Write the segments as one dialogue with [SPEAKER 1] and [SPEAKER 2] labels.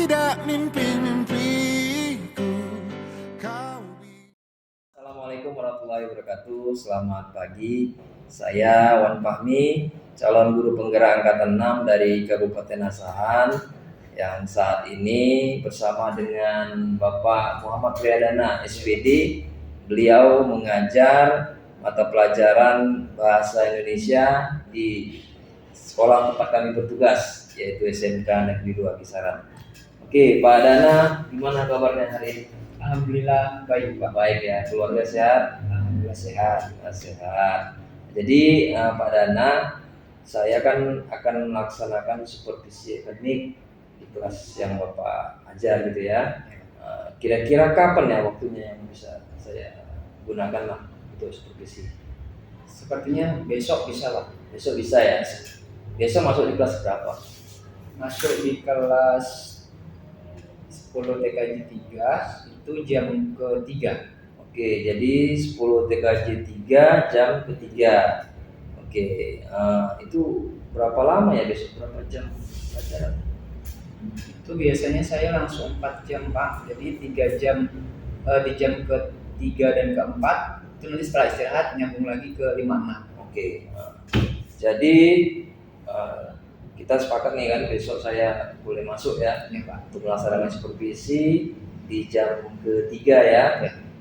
[SPEAKER 1] tidak mimpi-mimpiku.
[SPEAKER 2] Assalamualaikum warahmatullahi wabarakatuh. Selamat pagi. Saya Wan Fahmi, calon guru penggerak angkatan 6 dari Kabupaten Asahan, yang saat ini bersama dengan Bapak Muhammad Priyadana, SPD. Beliau mengajar mata pelajaran Bahasa Indonesia di sekolah tempat kami bertugas, yaitu SMK Negeri 2 Kisaran. Oke, Pak Dana, gimana kabarnya hari ini?
[SPEAKER 3] Alhamdulillah baik Pak.
[SPEAKER 2] Baik ya, keluarga sehat?
[SPEAKER 3] Alhamdulillah sehat.
[SPEAKER 2] Sehat. Jadi Pak Dana, saya kan akan melaksanakan supervisi akademik di kelas yang Bapak ajar gitu ya. Kira-kira kapan ya waktunya yang bisa saya gunakan lah untuk supervisi?
[SPEAKER 3] Sepertinya besok bisa Pak.
[SPEAKER 2] Besok bisa ya? Besok masuk di kelas berapa?
[SPEAKER 3] Masuk di kelas 10 TKJ 3 itu jam ketiga.
[SPEAKER 2] Oke, jadi 10 TKJ 3 jam ketiga. Oke, itu berapa lama ya besok? Berapa jam pelajaran?
[SPEAKER 3] Itu biasanya saya langsung 4 jam Pak. Jadi 3 jam di jam ketiga dan keempat itu nanti setelah istirahat nyambung lagi ke 5-6.
[SPEAKER 2] Oke, jadi kita sepakat nih kan besok saya boleh masuk ya,
[SPEAKER 3] Pak,
[SPEAKER 2] untuk melaksanakan supervisi di jam ketiga ya,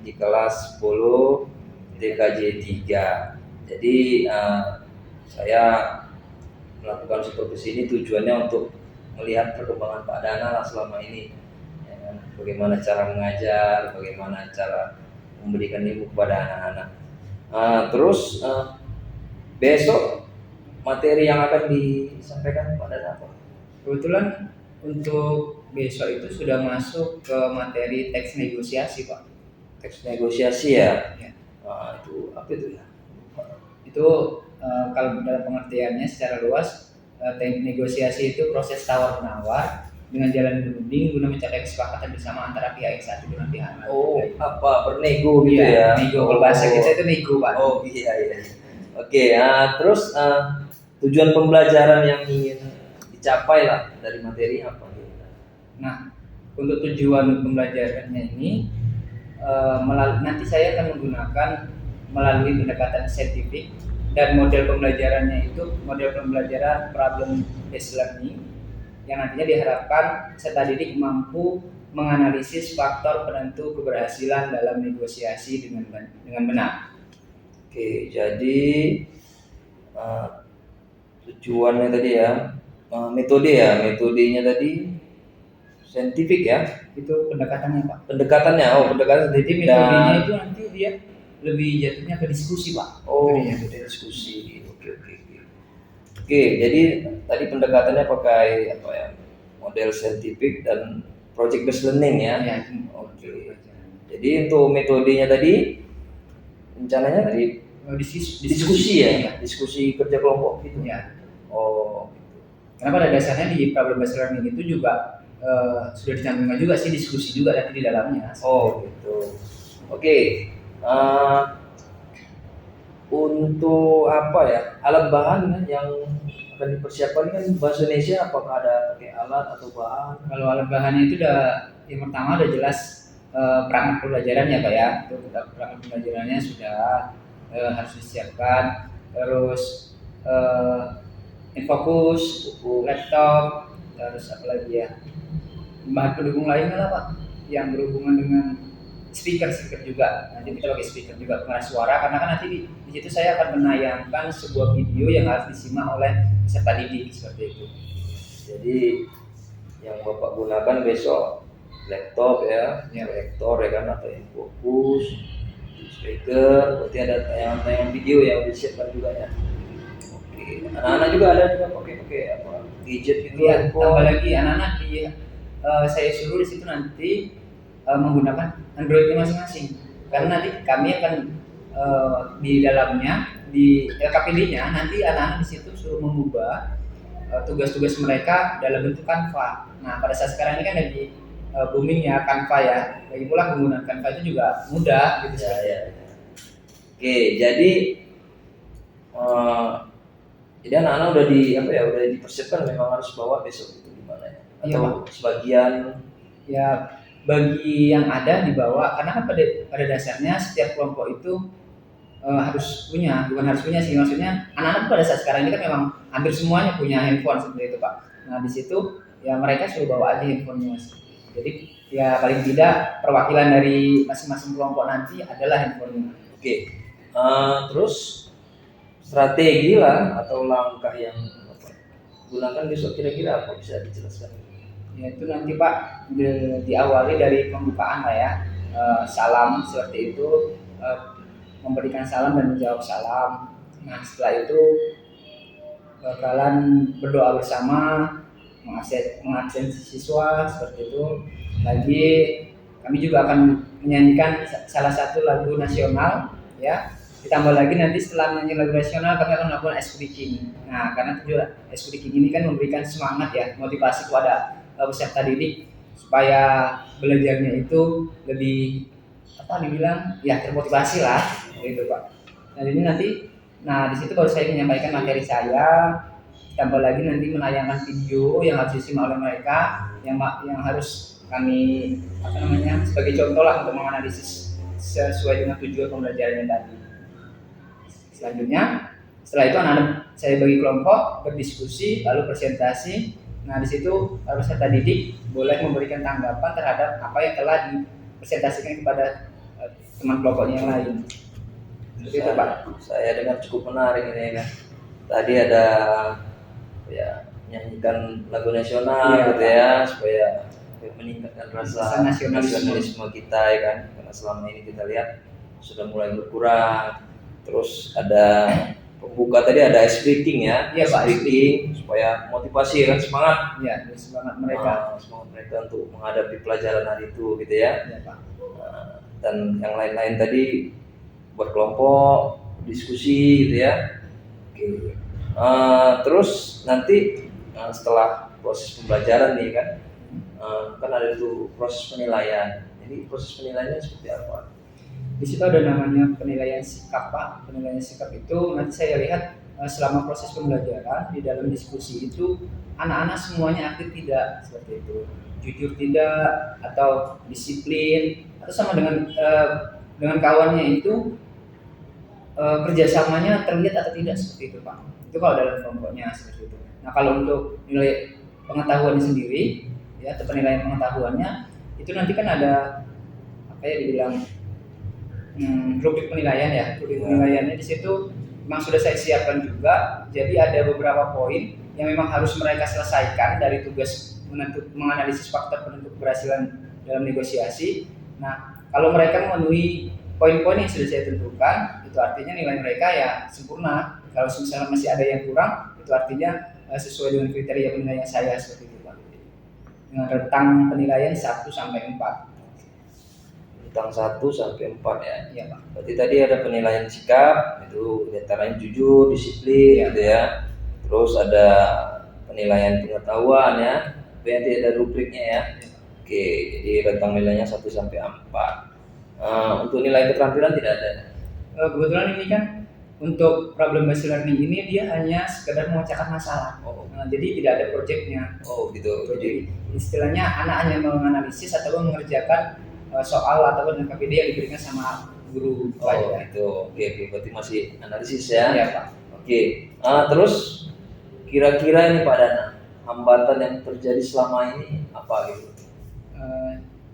[SPEAKER 2] di kelas 10 TKJ 3. Jadi saya melakukan supervisi ini tujuannya untuk melihat perkembangan Pak Dana lah selama ini, ya kan? Bagaimana cara mengajar, bagaimana cara memberikan ilmu kepada anak-anak. Terus besok materi yang akan disampaikan Pak Dana apa?
[SPEAKER 3] Kebetulan untuk besok itu sudah masuk ke materi teks negosiasi Pak.
[SPEAKER 2] Teks negosiasi ya?
[SPEAKER 3] Ya.
[SPEAKER 2] Itu apa itu ya?
[SPEAKER 3] Itu kalau dalam pengertiannya secara luas, teknik negosiasi itu proses tawar-menawar dengan jalan berunding guna mencapai kesepakatan bersama antara pihak yang satu dengan pihak lain.
[SPEAKER 2] Oh, apa bernego gitu ya?
[SPEAKER 3] Nego, kalau bahasa kita itu nego Pak.
[SPEAKER 2] Oh iya. Oke, terus tujuan pembelajaran yang ingin dicapai lah dari materi apa?
[SPEAKER 3] Nah, untuk tujuan pembelajarannya ini nanti saya akan menggunakan melalui pendekatan saintifik, dan model pembelajarannya itu model pembelajaran problem based learning yang nantinya diharapkan peserta didik mampu menganalisis faktor penentu keberhasilan dalam negosiasi dengan benar.
[SPEAKER 2] Oke, jadi tujuannya tadi ya, metodenya tadi saintifik ya?
[SPEAKER 3] Itu pendekatannya Pak.
[SPEAKER 2] Pendekatan saintifik.
[SPEAKER 3] Jadi metodenya itu nanti dia lebih jatuhnya ke diskusi Pak.
[SPEAKER 2] Oh, ke diskusi. Oke, jadi tadi pendekatannya pakai apa ya? Model saintifik dan project based learning ya. Oke. Jadi untuk metodenya tadi rencananya tadi diskusi ya, diskusi kerja kelompok gitu
[SPEAKER 3] ya.
[SPEAKER 2] Oh,
[SPEAKER 3] karena pada dasarnya di problem based learning itu juga sudah dicantumkan juga sih diskusi juga nanti di dalamnya.
[SPEAKER 2] Oh gitu. Oke. Untuk apa ya, alat bahan yang akan dipersiapkan kan bahasa Indonesia, apakah ada pakai alat atau bahan?
[SPEAKER 3] Kalau alat bahannya itu yang pertama udah jelas perangkat pembelajarannya Pak ya. Itu perangkat pembelajarannya sudah harus disiapkan. Terus infokus, buku, laptop, terus apa lagi ya? Bahan pendukung lainnya lah Pak, yang berhubungan dengan speaker juga. Nanti kita pakai speaker juga pengeras suara, karena kan nanti di situ saya akan menayangkan sebuah video yang harus disimak oleh peserta didik seperti itu.
[SPEAKER 2] Jadi yang Bapak gunakan besok laptop ya, proyektor ya kan, atau infokus, speaker, berarti ada tayangan video yang disiapkan juga ya. Oke, anak-anak juga ada pakai apa gadget gitu
[SPEAKER 3] ya. Tambah lagi anak-anak saya suruh di situ nanti menggunakan Android-nya masing-masing, karena nanti kami akan di dalamnya di LKPD-nya nanti anak-anak di situ suruh mengubah tugas-tugas mereka dalam bentuk Canva. Nah, pada saat sekarang ini kan lagi booming ya Canva ya. Lagi pula menggunakan Canva itu juga mudah gitu
[SPEAKER 2] ya. Oke, jadi anak-anak udah dipersiapkan memang harus bawa besok itu gimana ya?
[SPEAKER 3] Iya, Pak.
[SPEAKER 2] atau sebagian?
[SPEAKER 3] Ya, bagi yang ada dibawa, karena kan pada dasarnya setiap kelompok itu harus punya, bukan harus punya sih, maksudnya anak-anak pada saat sekarang ini kan memang hampir semuanya punya handphone seperti itu, Pak. Nah di situ ya mereka suruh bawa aja handphonenya, Mas. Jadi ya paling tidak perwakilan dari masing-masing kelompok nanti adalah handphonenya.
[SPEAKER 2] Oke. Terus strategi lah atau langkah yang gunakan besok kira-kira apa, bisa dijelaskan?
[SPEAKER 3] Ya itu nanti Pak diawali dari pembukaan lah ya. Salam seperti itu, memberikan salam dan menjawab salam. Nah setelah itu bakalan berdoa bersama, mengabsen siswa seperti itu. Lagi kami juga akan menyanyikan salah satu lagu nasional ya. Ditambah lagi nanti setelah menyanyi lagu nasional kami akan melakukan ice breaking. Nah karena tujuan ice breaking ini kan memberikan semangat ya, motivasi kepada peserta didik supaya belajarnya itu lebih apa dibilang ya termotivasi lah gitu Pak. Nah ini nanti, nah di situ baru saya menyampaikan materi saya, tambah lagi nanti menayangkan video yang harus disimak oleh mereka, yang harus kami apa namanya sebagai contoh lah untuk menganalisis sesuai dengan tujuan pembelajarannya tadi. Selanjutnya, setelah itu anak-anak saya bagi kelompok berdiskusi lalu presentasi. Nah di situ peserta didik boleh memberikan tanggapan terhadap apa yang telah dipresentasikan kepada teman kelompoknya yang lain. Seperti itu, Pak.
[SPEAKER 2] Saya dengar cukup menarik ini kan. Tadi ada ya menyanyikan lagu nasional gitu ya, supaya meningkatkan rasa nasionalisme kita ya kan, karena selama ini kita lihat sudah mulai berkurang. Terus ada pembuka tadi, ada ice breaking ya,
[SPEAKER 3] Iya, Pak,
[SPEAKER 2] ice breaking supaya motivasi kan, semangat
[SPEAKER 3] ya, semangat mereka,
[SPEAKER 2] semangat mereka untuk menghadapi pelajaran hari itu gitu ya.
[SPEAKER 3] Ya, Pak.
[SPEAKER 2] Dan yang lain-lain tadi berkelompok diskusi gitu ya. Oke. Terus nanti setelah proses pembelajaran nih kan, kan ada itu proses penilaian. Jadi proses penilaiannya seperti apa?
[SPEAKER 3] Di situ ada namanya penilaian sikap, Pak. Penilaian sikap itu nanti saya lihat selama proses pembelajaran di dalam diskusi itu anak-anak semuanya aktif tidak, seperti itu, jujur tidak, atau disiplin, atau sama dengan kawannya itu kerjasamanya terlihat atau tidak, seperti itu Pak. Itu kalau dalam kelompoknya seperti itu. Nah kalau untuk nilai pengetahuannya sendiri, ya atau penilaian pengetahuannya itu nanti kan ada apa ya dibilang rubrik penilaian ya. Rubrik penilaiannya di situ memang sudah saya siapkan juga. Jadi ada beberapa poin yang memang harus mereka selesaikan dari tugas menganalisis faktor penentu keberhasilan dalam negosiasi. Nah kalau mereka memenuhi poin-poin yang sudah saya tentukan, itu artinya nilai mereka ya sempurna. Kalau misalnya masih ada yang kurang, itu artinya sesuai dengan kriteria penilaian saya, seperti itu Pak. Dengan rentang penilaian 1 sampai 4.
[SPEAKER 2] Rentang 1 sampai 4 ya.
[SPEAKER 3] Iya Pak.
[SPEAKER 2] Berarti tadi ada penilaian sikap, itu diantaranya jujur, disiplin gitu ya. Terus ada penilaian pengetahuan ya. Nanti ada rubriknya ya. Oke, jadi rentang nilainya 1 sampai 4. Untuk nilai keterampilan tidak ada.
[SPEAKER 3] Kebetulan ini kan untuk problem based learning ini dia hanya sekedar memecahkan masalah. Jadi tidak ada proyeknya.
[SPEAKER 2] Oh gitu.
[SPEAKER 3] Jadi istilahnya anak hanya menganalisis atau mengerjakan soal ataupun KPD yang diberikan sama guru.
[SPEAKER 2] Oh gitu. Oke, berarti masih analisis ya.
[SPEAKER 3] Iya Pak.
[SPEAKER 2] Oke. Terus kira-kira ini Pak Dana, hambatan yang terjadi selama ini apa gitu?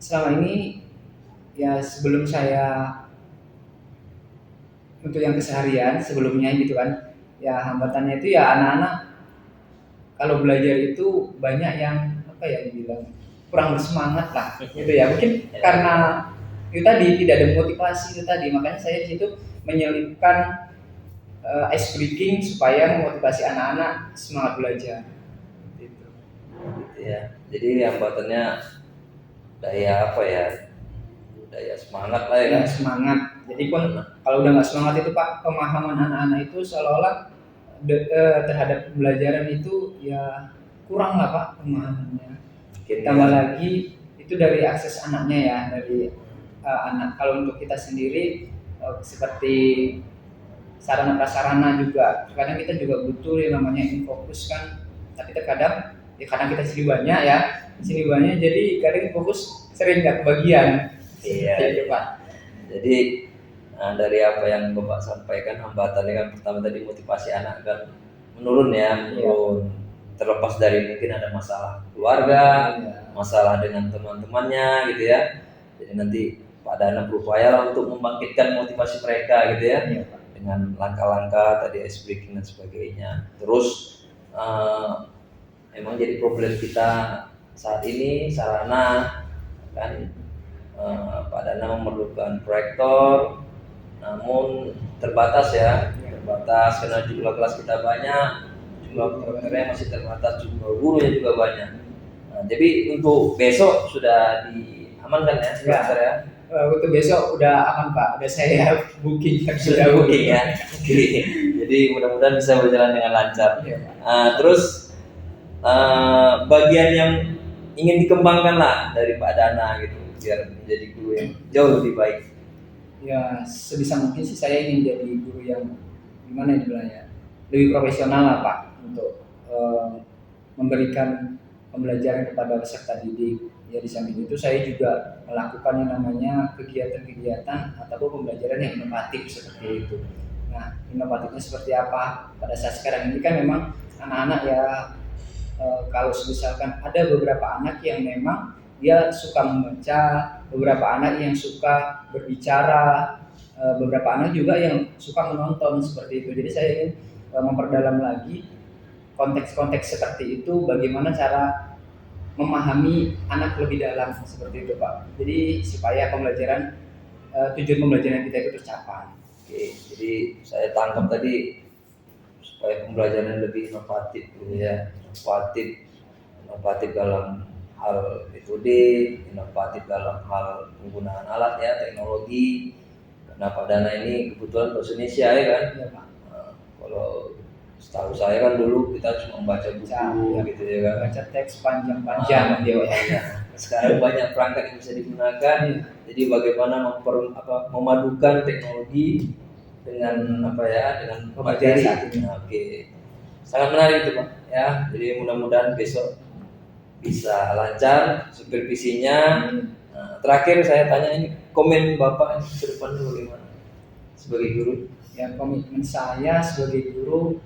[SPEAKER 3] Selama ini ya sebelum saya untuk yang keseharian sebelumnya gitu kan, ya hambatannya itu ya anak-anak kalau belajar itu banyak yang apa ya dibilang kurang bersemangat lah gitu ya, mungkin karena itu tadi tidak ada motivasi itu tadi, makanya saya di situ menyelipkan ice breaking supaya memotivasi anak-anak semangat belajar gitu
[SPEAKER 2] ya. Jadi hambatannya daya apa ya, daya semangat lah ya.
[SPEAKER 3] Semangat. Jadi pun kalau udah nggak semangat itu Pak, pemahaman anak-anak itu seolah-olah terhadap pembelajaran itu ya kurang lah Pak pemahamannya. Tambah lagi itu dari akses anaknya ya, dari anak. Kalau untuk kita sendiri seperti sarana prasarana juga, kadang kita juga butuh yang namanya infokus kan, tapi terkadang Ya, karena kita sini banyak ya, jadi kadang fokus sering nggak kebagian.
[SPEAKER 2] Iya.
[SPEAKER 3] Gitu, Pak.
[SPEAKER 2] Jadi dari apa yang Bapak sampaikan, hambatannya kan pertama tadi motivasi anak kan menurun ya, menurun. Terlepas dari mungkin ada masalah keluarga, masalah dengan teman-temannya gitu ya. Jadi nanti Pak Dana berupaya untuk membangkitkan motivasi mereka gitu ya, dengan langkah-langkah tadi ice breaking dan sebagainya. Terus emang jadi problem kita saat ini sarana kan, Pak Dana memerlukan proyektor, namun terbatas ya, terbatas karena jumlah kelas kita banyak, jumlah proyektornya masih terbatas, jumlah gurunya juga banyak. Nah, jadi untuk besok sudah diamankan ya, proyektor ya.
[SPEAKER 3] Untuk besok udah aman Pak, udah saya booking.
[SPEAKER 2] Sudah booking ya. Oke. Jadi mudah-mudahan bisa berjalan dengan lancar. Terus bagian yang ingin dikembangkan lah dari Pak Dana gitu, biar menjadi guru yang jauh lebih baik.
[SPEAKER 3] Ya sebisa mungkin sih saya ingin jadi guru yang gimana ya dibilangnya, lebih profesional lah Pak, untuk memberikan pembelajaran kepada peserta didik. Ya di samping itu saya juga melakukan yang namanya kegiatan-kegiatan ataupun pembelajaran yang inovatif seperti itu. Nah, inovatifnya seperti apa? Pada saat sekarang ini kan memang anak-anak ya, kalau misalkan ada beberapa anak yang memang dia suka membaca, beberapa anak yang suka berbicara, beberapa anak juga yang suka menonton seperti itu. Jadi saya ingin memperdalam lagi konteks-konteks seperti itu, bagaimana cara memahami anak lebih dalam seperti itu Pak. Jadi supaya pembelajaran, tujuan pembelajaran kita itu tercapai.
[SPEAKER 2] Oke, jadi saya tangkap tadi supaya pembelajaran lebih inovatif gitu ya, inovatif dalam hal metode, inovatif dalam hal penggunaan alat ya, teknologi. Karena Pak Dana ini kebetulan bahasa Indonesia ya kan.
[SPEAKER 3] Ya, Pak.
[SPEAKER 2] Kalau setahu saya kan dulu kita cuma membaca buku gitu ya kan,
[SPEAKER 3] baca teks panjang-panjang
[SPEAKER 2] sekarang banyak perangkat yang bisa digunakan. Jadi bagaimana memadukan teknologi dengan dengan materi. Oke. Sangat menarik itu Pak ya. Jadi mudah-mudahan besok bisa lancar supervisinya. Nah, terakhir saya tanya, ini komen Bapak ke depan bagaimana sebagai guru?
[SPEAKER 3] Ya, komitmen saya sebagai guru,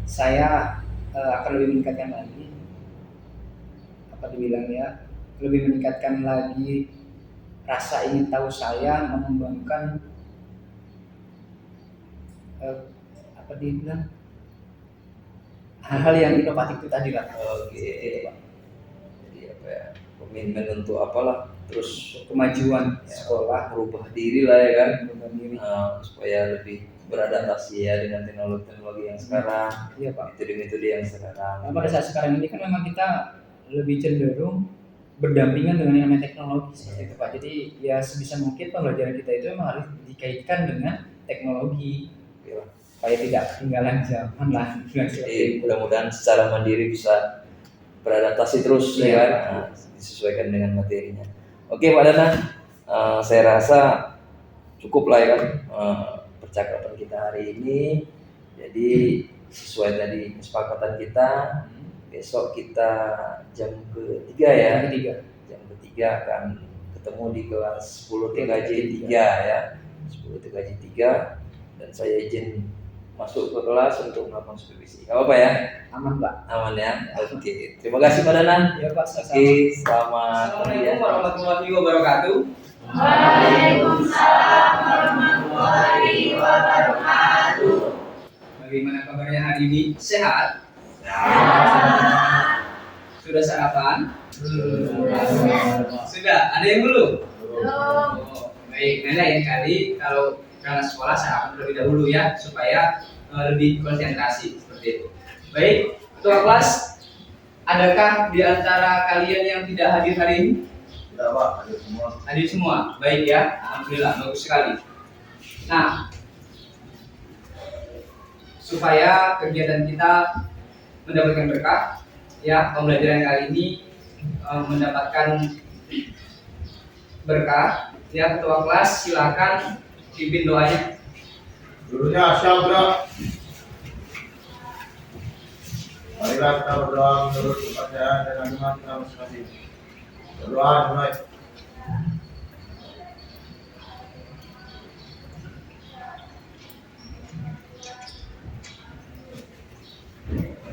[SPEAKER 3] saya akan lebih meningkatkan lagi, lebih meningkatkan lagi rasa ingin tahu saya, mengembangkan hal-hal yang inovatif itu tadi lah.
[SPEAKER 2] Oke. Jadi komitmen untuk terus
[SPEAKER 3] kemajuan sekolah,
[SPEAKER 2] merubah diri lah ya kan, supaya lebih beradaptasi ya dengan teknologi yang sekarang.
[SPEAKER 3] Iya Pak.
[SPEAKER 2] Metode-metode yang sekarang.
[SPEAKER 3] Nah, pada saat sekarang ini kan memang kita lebih cenderung berdampingan dengan yang namanya teknologi seperti itu Pak. Jadi ya sebisa mungkin pembelajaran kita itu memang harus dikaitkan dengan teknologi.
[SPEAKER 2] Ya.
[SPEAKER 3] Supaya tidak ketinggalan zaman lah.
[SPEAKER 2] Jadi mudah-mudahan secara mandiri bisa beradaptasi terus ya kan, disesuaikan dengan materinya. Oke Pak Dana, saya rasa cukup lah ya kan percakapan kita hari ini. Jadi sesuai tadi kesepakatan kita, besok kita jam ketiga ya. Jam ketiga akan ketemu di kelas 10 TKJ 3 ya. 10 TKJ 3, dan saya izin masuk ke kelas untuk melakukan supervisi. Gak apa-apa ya?
[SPEAKER 3] Aman Pak.
[SPEAKER 2] Aman ya. Oke. Terima kasih Pak Dana.
[SPEAKER 3] Ya Pak.
[SPEAKER 2] Oke, selamat pagi ya.
[SPEAKER 3] Assalamualaikum warahmatullahi wabarakatuh.
[SPEAKER 1] Waalaikumsalam warahmatullahi wabarakatuh.
[SPEAKER 3] Bagaimana kabarnya hari ini? Sehat?
[SPEAKER 1] Sehat.
[SPEAKER 3] Sudah sarapan? Sudah. Ada yang belum?
[SPEAKER 1] Belum.
[SPEAKER 3] Baik. Nah, lain kali kalau berangkat sekolah sarapan terlebih dahulu ya, supaya lebih konsentrasi seperti itu. Baik, ketua kelas, adakah di antara kalian yang tidak hadir hari ini?
[SPEAKER 4] Tidak Pak, hadir semua.
[SPEAKER 3] Hadir semua, baik ya, alhamdulillah, bagus sekali. Nah, supaya kegiatan kita mendapatkan berkah, ya, pembelajaran kali ini mendapatkan berkah, ya, ketua kelas silakan pimpin doanya.
[SPEAKER 4] Gurunya siap gerak. Marilah kita berdoa menurut kepercayaan dan iman kita masing-masing. Berdoa dimulai.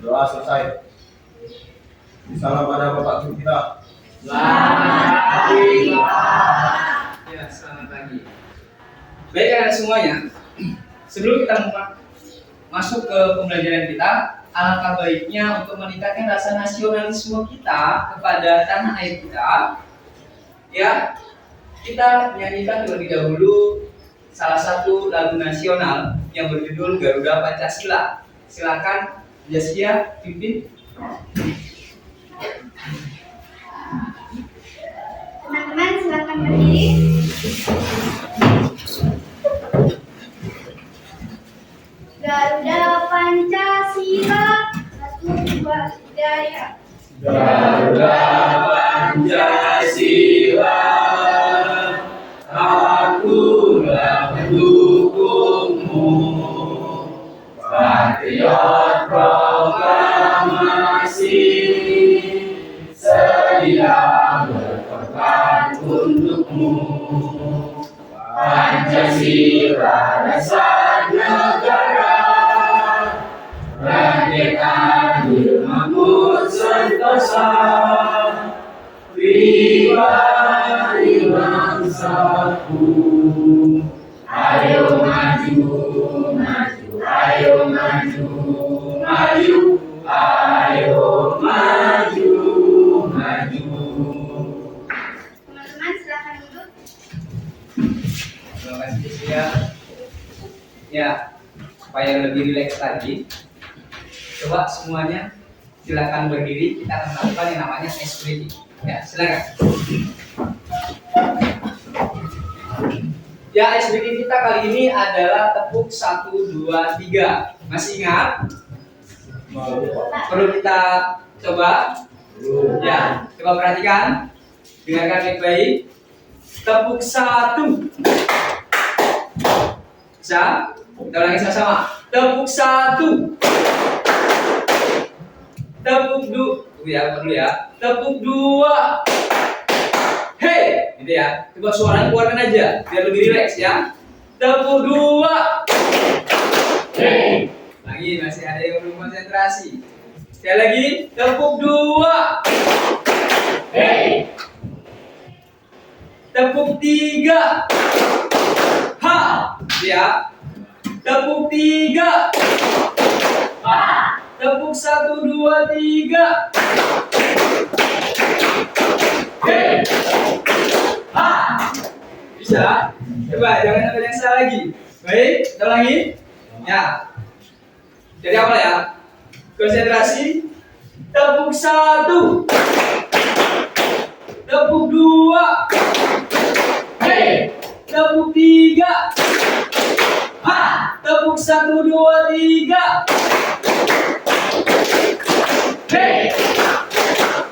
[SPEAKER 4] Doa selesai. Salam pada Bapak Guru kita.
[SPEAKER 1] Selamat pagi, Pak.
[SPEAKER 3] Ya, selamat pagi. Baik anak semuanya, sebelum kita masuk ke pembelajaran kita, alangkah baiknya untuk meningkatkan rasa nasionalisme kita kepada tanah air kita. Ya, kita nyanyikan terlebih dahulu salah satu lagu nasional yang berjudul Garuda Pancasila. Silakan Jaskia pimpin.
[SPEAKER 1] Teman-teman silakan berdiri. Garuda Pancasila, satu dua tiga.
[SPEAKER 2] Garuda Pancasila, akulah pendukungmu, patriot proklamasi, sedia berkorban untukmu. Pancasila dasar negara, merdeka makmur sentosa, pribadi bangsaku. Ayo maju, maju, ayo maju, maju, ayo maju, maju.
[SPEAKER 1] Teman-teman silakan duduk.
[SPEAKER 3] Terima kasih Jaskia. Ya, supaya lebih rileks tadi, coba semuanya silakan berdiri. Kita akan melakukan yang namanya ice breathing. Ya, silakan. Ya, ice breathing kita kali ini adalah tepuk 1, 2, 3. Masih ingat? Perlu kita coba? Ya, coba perhatikan. Dengarkan baik-baik. Tepuk 1. Bisa? Kita ulangi sama-sama. Tepuk 1. Tepuk 2. Ya, perlu ya. Tepuk 2. Hey, gitu ya. Coba suaranya keluarkan aja biar lebih rileks ya. Tepuk 2. Hey. Lagi masih ada yang belum konsentrasi. Sekali lagi, tepuk 2. Hey. Tepuk 3. Ha, ya. Tepuk 3. Ha. Tepuk 1, 2, 3. Hey. Ha. Bisa? Coba jangan ada yang salah lagi. Baik, kita ulangi. Ya. Jadi apa ya? Konsentrasi. Tepuk 1. Tepuk 2. Hey. Tepuk 3. Ha. Tepuk 1, 2, 3. Hey.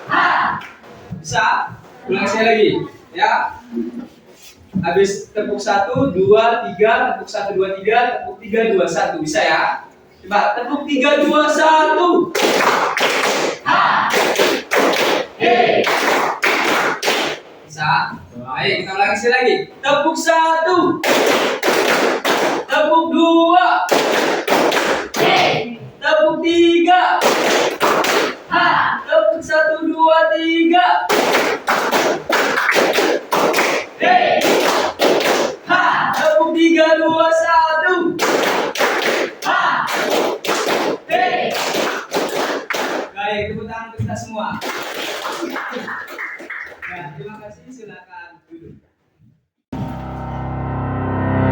[SPEAKER 3] Ha. Bisa? Ulang sekali lagi, ya. Habis tepuk 1, 2, 3, tepuk 1, 2, 3, tepuk 3, 2, 1. Bisa ya? Coba tepuk 3, 2, 1. Ha. Hey. Bisa? Baik, kita ulangi sekali lagi. Tepuk 1. Tepuk 2. Hey. Tepuk 3. Ha. Tepuk 1, 2, 3. Hey. Ha. Tepuk 3, 2, 1. Ha. Hey. Baik, tepuk tangan untuk kita semua. Nah, terima kasih, silakan duduk.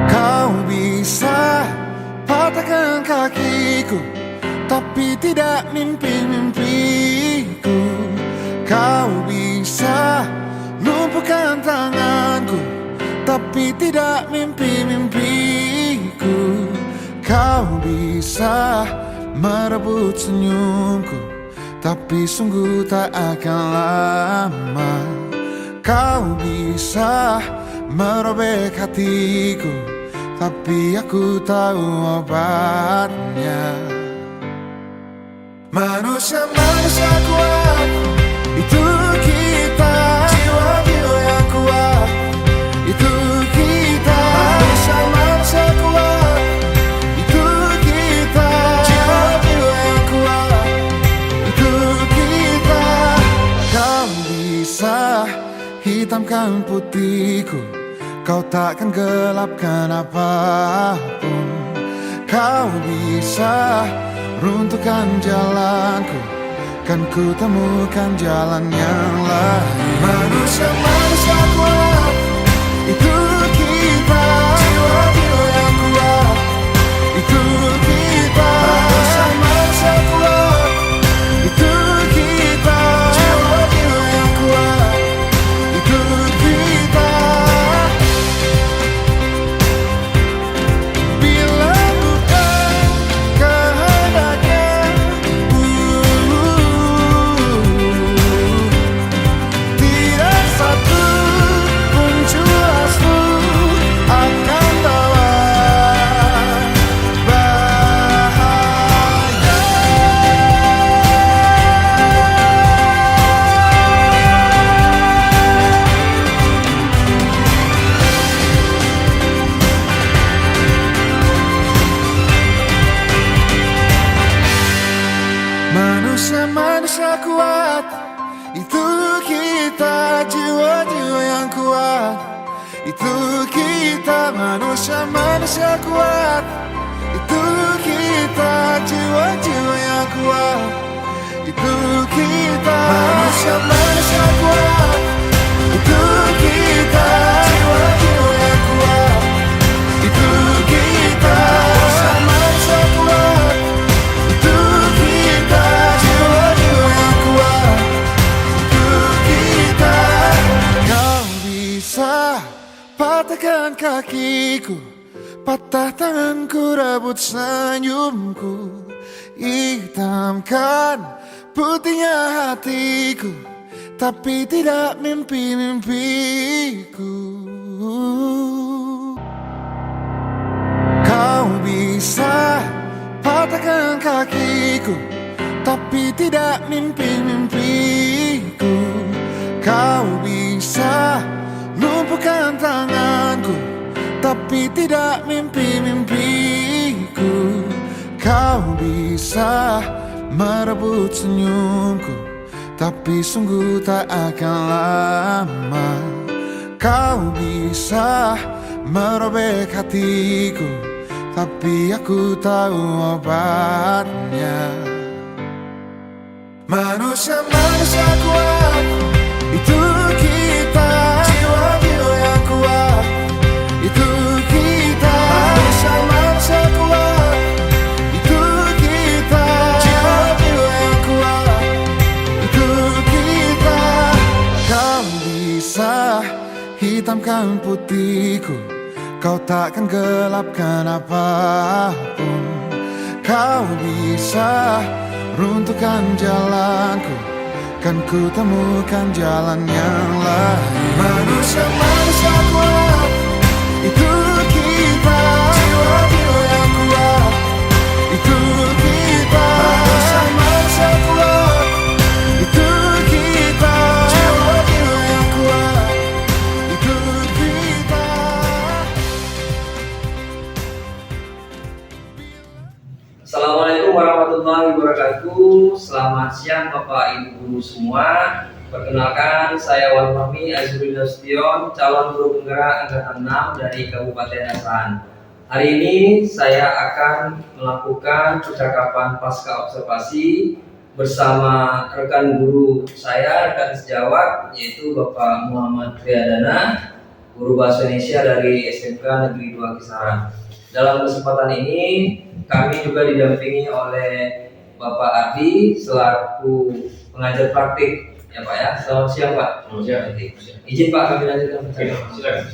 [SPEAKER 5] Kau bisa patahkan kakiku, tapi tidak mimpi-mimpiku. Kau bisa lumpuhkan tanganku, tapi tidak mimpi-mimpiku. Kau bisa merebut senyumku, tapi sungguh tak akan lama. Kau bisa merobek hatiku, tapi aku tahu obatnya. Manusia-manusia kuat, itu kita. Jiwa-jiwa yang kuat, itu kita. Manusia-manusia kuat, itu kita. Jiwa-jiwa yang kuat, itu kita. Kau bisa hitamkan putihku, kau takkan gelapkan apapun. Kau bisa runtuhkan jalanku, kan ku temukan jalan yang lain. Manusia-manusia kuat, itu kita. Jiwa-jiwa yang kuat, itu kita. Manusia-manusia kuat, itu kita. Jiwa-jiwa yang kuat, itu kita. Bila bukan kehendaknya, tidak satu pun jelasmu akan bawa bahaya. Manusia-manusia kuat, itu kita. Jiwa-jiwa yang kuat, itu kita. Manusia-manusia kuat, itu kita. Jiwa-jiwa yang kuat, itu kita. Manusia-manusia kuat, itu kita. Jiwa-jiwa yang kuat, itu kita. Manusia-manusia kuat, itu kita. Jiwa-jiwa yang kuat, itu kita. Kau bisa patahkan kakiku, patah tanganku, rebut senyumku, hitamkan putihnya hatiku, tapi tidak mimpi-mimpiku. Kau bisa patahkan kakiku, tapi tidak mimpi-mimpiku. Kau bisa lumpuhkan tanganku, tapi tidak mimpi-mimpiku. Kau bisa merebut senyumku, tapi sungguh tak akan lama. Kau bisa merobek hatiku, tapi aku tahu obatnya. Manusia-manusia kuat, itu kita. Jiwa-jiwa yang kuat, itu kita. Manusia-manusia kuat, itu kita. Jiwa-jiwa yang kuat, itu kita. Kau bisa hitamkan putihku, kau takkan gelapkan apapun. Kau bisa runtuhkan jalanku, kan ku temukan jalan yang lain. Manusia-manusia kuat, itu kita. Jiwa-jiwa yang kuat, itu kita. Manusia-manusia kuat, itu kita. Jiwa-jiwa yang kuat, itu kita.
[SPEAKER 2] Assalamualaikum warahmatullahi wabarakatuh. Selamat siang Bapak Ibu Guru semua. Perkenalkan, saya Wan Fahmi Azrul Nasution, calon guru penggerak angkatan 6 dari Kabupaten Asahan. Hari ini saya akan melakukan percakapan pasca observasi bersama rekan guru saya, rekan sejawat, yaitu Bapak Muhammad Riyadana, guru bahasa Indonesia dari SMK Negeri 2 Kisaran. Dalam kesempatan ini kami juga didampingi oleh Bapak Ardi selaku pengajar praktik, ya Pak ya. Selamat siang Pak.
[SPEAKER 4] Selamat siang.
[SPEAKER 2] Izin Pak kami lanjutkan percakapan.
[SPEAKER 4] Silakan.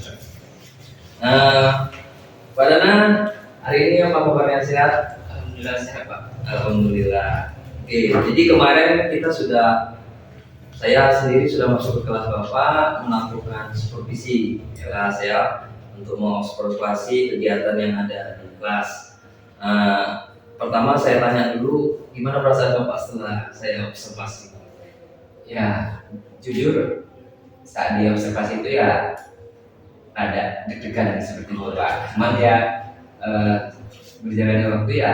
[SPEAKER 2] Pak Dana, hari ini apa kabarnya, sehat?
[SPEAKER 3] Alhamdulillah sehat Pak.
[SPEAKER 2] Alhamdulillah. Oke, jadi kemarin kita saya sendiri sudah masuk ke kelas Bapak melakukan supervisi kelas ya, untuk mengobservasi kegiatan yang ada di kelas. pertama saya tanya dulu, gimana perasaan Bapak setelah saya observasi?
[SPEAKER 3] Ya, jujur saat di observasi itu ya ada deg-degan seperti itu Pak. Cuman ya berjalannya waktu ya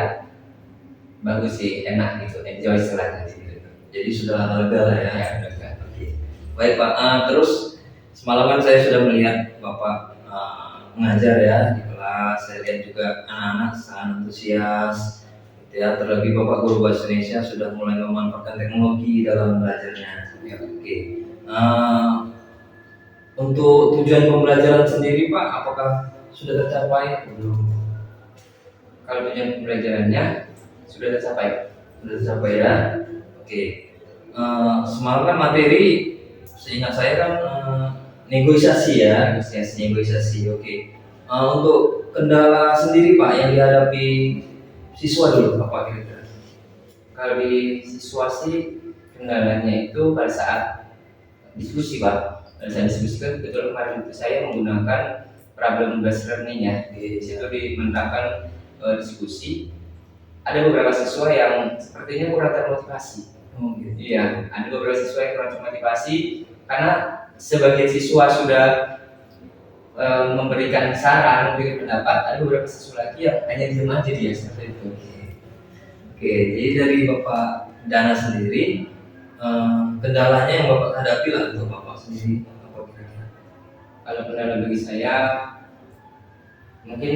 [SPEAKER 3] bagus sih, enak gitu, enjoy istilahnya gitu.
[SPEAKER 2] Jadi sudah lega lah ya.
[SPEAKER 3] Ya, lega.
[SPEAKER 2] Oke. Baik Pak, terus semalam kan saya sudah melihat Bapak mengajar ya di kelas. Saya lihat juga anak-anak sangat antusias, gitu ya. Terlebih Bapak guru bahasa Indonesia sudah mulai memanfaatkan teknologi dalam belajarnya. Ya, oke. Untuk tujuan pembelajaran sendiri Pak, apakah sudah tercapai? Belum.
[SPEAKER 3] Kalau tujuan pembelajarannya sudah tercapai.
[SPEAKER 2] Sudah tercapai ya. Oke. Semalam kan materi, seingat saya kan negosiasi ya, negosiasi. Oke. Untuk kendala sendiri Pak yang dihadapi siswa dulu apa kira-kira?
[SPEAKER 3] Kalau di siswa sih kendalanya itu pada saat diskusi Pak. Pada saat diskusi kan kebetulan kemarin itu saya menggunakan problem based learning ya. Di situ dimenangkan diskusi. Ada beberapa siswa yang sepertinya kurang termotivasi.
[SPEAKER 2] Gitu.
[SPEAKER 3] Iya, ada beberapa siswa yang kurang termotivasi karena sebagian siswa sudah memberikan saran, memberikan pendapat. Ada beberapa siswa lagi yang hanya diam aja dia seperti itu.
[SPEAKER 2] Oke, jadi dari Bapak Dana sendiri, kendalanya yang Bapak hadapi lah untuk Bapak sendiri apa kira-kira?
[SPEAKER 3] Kalau kendala bagi saya mungkin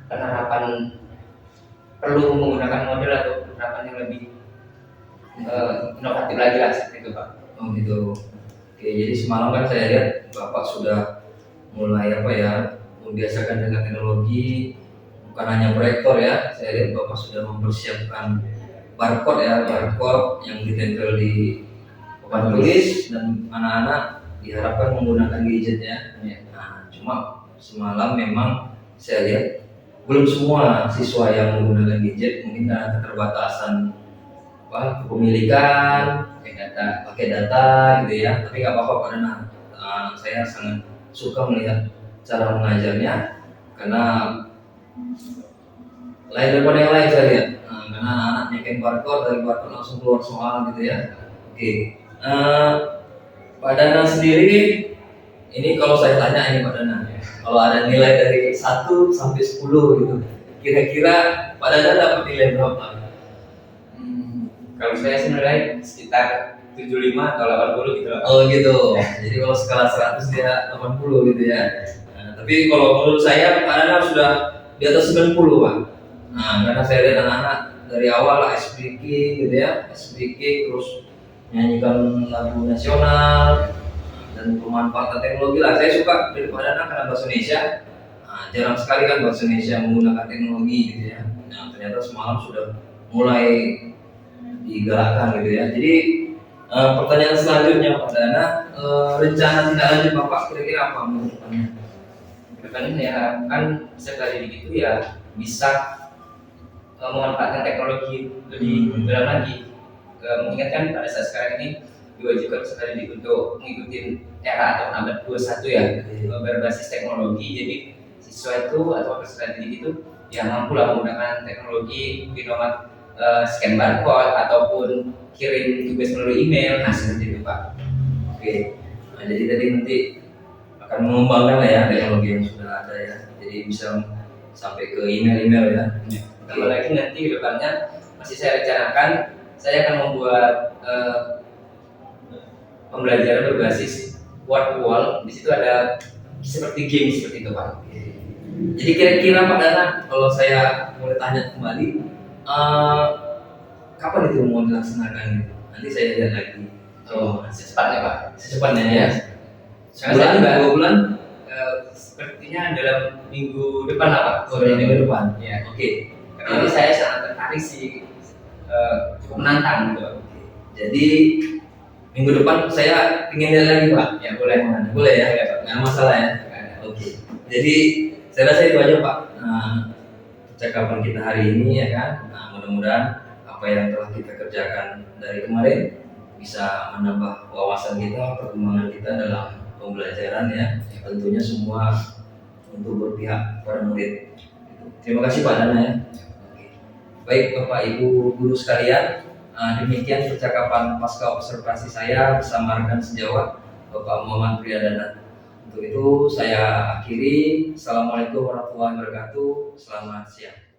[SPEAKER 3] penerapan, perlu menggunakan model atau penerapan yang lebih inovatif lagi lah seperti itu Pak.
[SPEAKER 2] Oh gitu. Oke, jadi semalam kan saya lihat Bapak sudah mulai membiasakan dengan teknologi, bukan hanya proyektor ya. Saya lihat Bapak sudah mempersiapkan barcode yang ditempel di papan tulis dan anak-anak diharapkan menggunakan gadget ya. Nah, cuma semalam memang saya lihat belum semua siswa yang menggunakan gadget, mungkin karena keterbatasan kepemilikan, pakai data gitu ya. Tapi nggak apa-apa Pak Dana. Saya sangat suka melihat cara mengajarnya karena lain daripada yang lain saya lihat. Karena anak-anak nyekin barcode, dari barcode langsung keluar soal gitu ya. Oke. Pak Dana sendiri, ini kalau saya tanya ini Pak Dana, kalau ada nilai dari 1 sampai 10 gitu, kira-kira Pak Dana dapat nilai berapa?
[SPEAKER 3] Kalau saya sebenarnya sekitar 75 atau 80 gitu.
[SPEAKER 2] Oh gitu. Jadi kalau skala 100 dia 80 gitu ya. Tapi kalau menurut saya Pak Dana sudah di atas 90 Pak. Karena saya lihat anak-anak dari awal SPK gitu ya, SPK terus nyanyikan lagu nasional dan pemanfaatan teknologi lah. Saya suka dari Pak Dana karena bahasa Indonesia. Jarang sekali kan bahasa Indonesia menggunakan teknologi gitu ya. Ternyata semalam sudah mulai digalakkan gitu ya. Jadi pertanyaan selanjutnya Pak Dana, rencana tindak lanjut Bapak kira-kira apa menurut Anda?
[SPEAKER 3] Kedepannya ya kan peserta didik itu ya bisa memanfaatkan teknologi lebih dalam lagi. Mengingatkan pada saat sekarang ini diwajibkan peserta didik untuk mengikuti era atau abad 21 ya, berbasis teknologi. Jadi siswa itu atau peserta didik itu yang mampu lah menggunakan teknologi di nomor scan barcode ataupun kirim tugas melalui email, seperti itu Pak.
[SPEAKER 2] Oke. Jadi tadi nanti akan mengembangkan lah ya teknologi yang sudah ada ya. Jadi bisa sampai ke email ya.
[SPEAKER 3] Tambah lagi nanti ke depannya masih saya rencanakan saya akan membuat pembelajaran berbasis word wall. Di situ ada seperti game seperti itu Pak.
[SPEAKER 2] Jadi kira-kira Pak Dana, kalau saya boleh tanya kembali, kapan itu mau dilaksanakan gitu? Nanti saya lihat lagi.
[SPEAKER 3] Secepatnya Pak.
[SPEAKER 2] Secepatnya ya.
[SPEAKER 3] Sekarang
[SPEAKER 2] Sebulan, 2 bulan?
[SPEAKER 3] Sepertinya dalam minggu depan lah Pak.
[SPEAKER 2] Minggu depan.
[SPEAKER 3] Ya.
[SPEAKER 2] Oke.
[SPEAKER 3] Karena saya sangat tertarik sih, cukup menantang gitu.
[SPEAKER 2] Jadi minggu depan saya ingin lihat lagi Pak.
[SPEAKER 3] Ya boleh.
[SPEAKER 2] Boleh ya?
[SPEAKER 3] Boleh, Pak.
[SPEAKER 2] Nggak ada masalah ya? Oke. Jadi saya rasa itu aja Pak. Percakapan kita hari ini ya kan. Mudah-mudahan apa yang telah kita kerjakan dari kemarin bisa menambah wawasan kita, perkembangan kita dalam pembelajaran ya. Tentunya semua untuk berpihak pada murid. Terima kasih Pak Dana ya. Baik Bapak Ibu guru sekalian, demikian percakapan pasca observasi saya bersama rekan sejawat Bapak Muhammad Priyadana. Untuk itu saya akhiri. Assalamualaikum warahmatullahi wabarakatuh. Selamat siang.